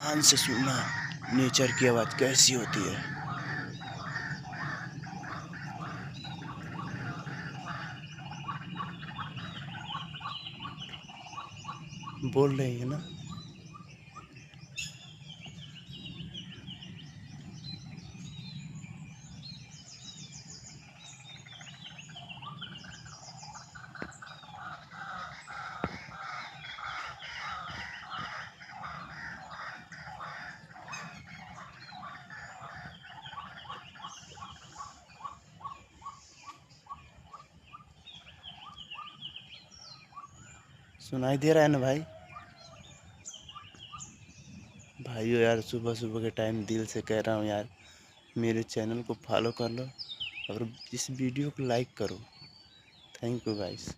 कान से सुनना नेचर की आवाज़ कैसी होती है। बोल रही है ना। सुनाई दे रहा है ना भाई। भाइयों यार, सुबह सुबह के टाइम दिल से कह रहा हूँ यार, मेरे चैनल को फॉलो कर लो और इस वीडियो को लाइक करो। Thank you guys.